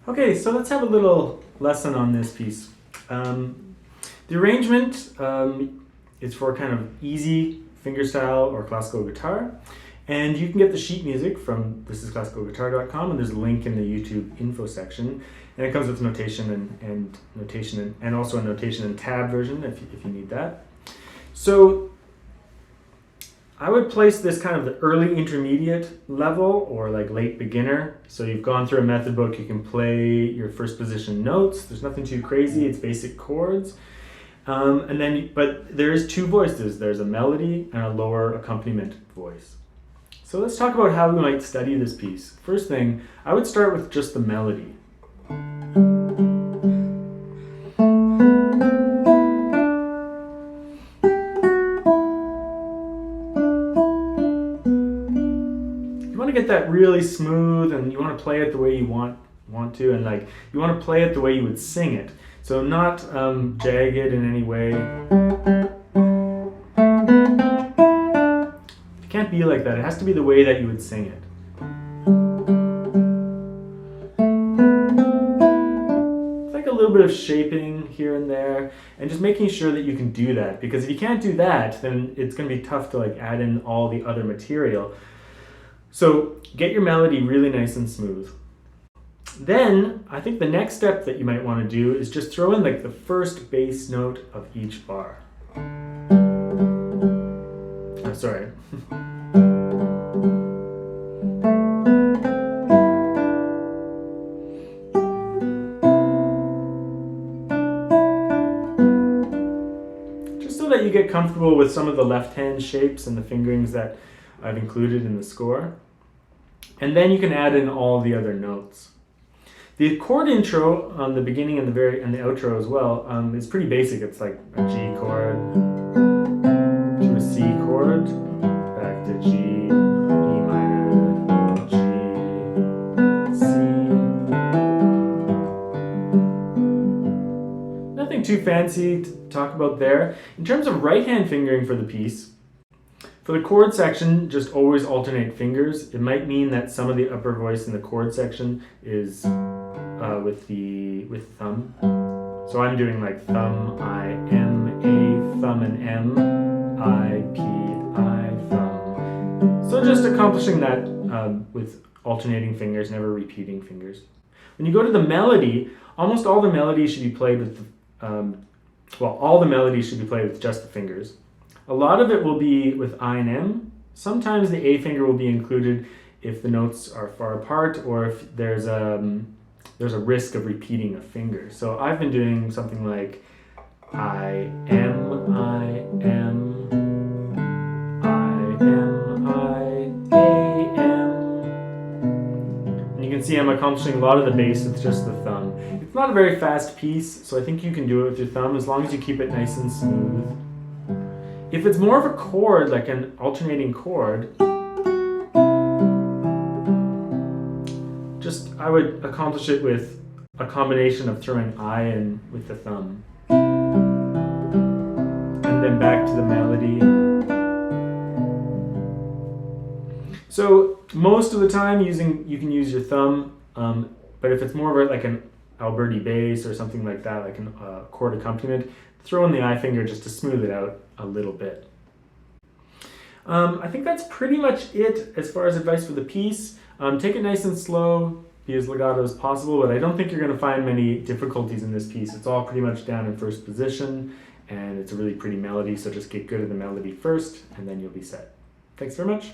Okay, so let's have a little lesson on this piece. The arrangement is for kind of easy fingerstyle or classical guitar, and you can get the sheet music from thisisclassicalguitar.com, and there's a link in the YouTube info section, and it comes with notation and also a notation and tab version if you need that. So I would place this kind of the early intermediate level or like late beginner. So you've gone through a method book, you can play your first position notes. There's nothing too crazy, it's basic chords. But there is two voices. There's a melody and a lower accompaniment voice. So let's talk about how we might study this piece. First thing, I would start with just the melody. Get that really smooth, and you want to play it the way you want to, and like you want to play it the way you would sing it, so not jagged in any way. It can't be like that. It has to be the way that you would sing it. It's like a little bit of shaping here and there, and just making sure that you can do that, because if you can't do that, then it's going to be tough to like add in all the other material. So get your melody really nice and smooth. Then I think the next step that you might want to do is just throw in like the first bass note of each bar. Oh, sorry. Just so that you get comfortable with some of the left-hand shapes and the fingerings that I've included in the score. And then you can add in all the other notes. The chord intro on the beginning and the outro as well is pretty basic. It's like a G chord to a C chord, back to G, E minor, G, C. Nothing too fancy to talk about there. In terms of right-hand fingering for the piece, for the chord section, just always alternate fingers. It might mean that some of the upper voice in the chord section is with thumb. So I'm doing like thumb, I, M, A, thumb, and M, I, P, I, thumb. So just accomplishing that with alternating fingers, never repeating fingers. When you go to the melody, almost all the melodies should be played with, all the melodies should be played with just the fingers. A lot of it will be with I and M. Sometimes the A finger will be included if the notes are far apart or if there's a risk of repeating a finger. So I've been doing something like I, M, I, M, I, M, I, A, M. And you can see I'm accomplishing a lot of the bass with just the thumb. It's not a very fast piece, so I think you can do it with your thumb as long as you keep it nice and smooth. If it's more of a chord, like an alternating chord, I would accomplish it with a combination of throwing I in with the thumb. And then back to the melody. So most of the time you can use your thumb, but if it's more of like an Alberti bass or something like that, like a chord accompaniment, throw in the I finger just to smooth it out a little bit. I think that's pretty much it as far as advice for the piece. Take it nice and slow, be as legato as possible, but I don't think you're going to find many difficulties in this piece. It's all pretty much down in first position, and it's a really pretty melody, so just get good at the melody first, and then you'll be set. Thanks very much.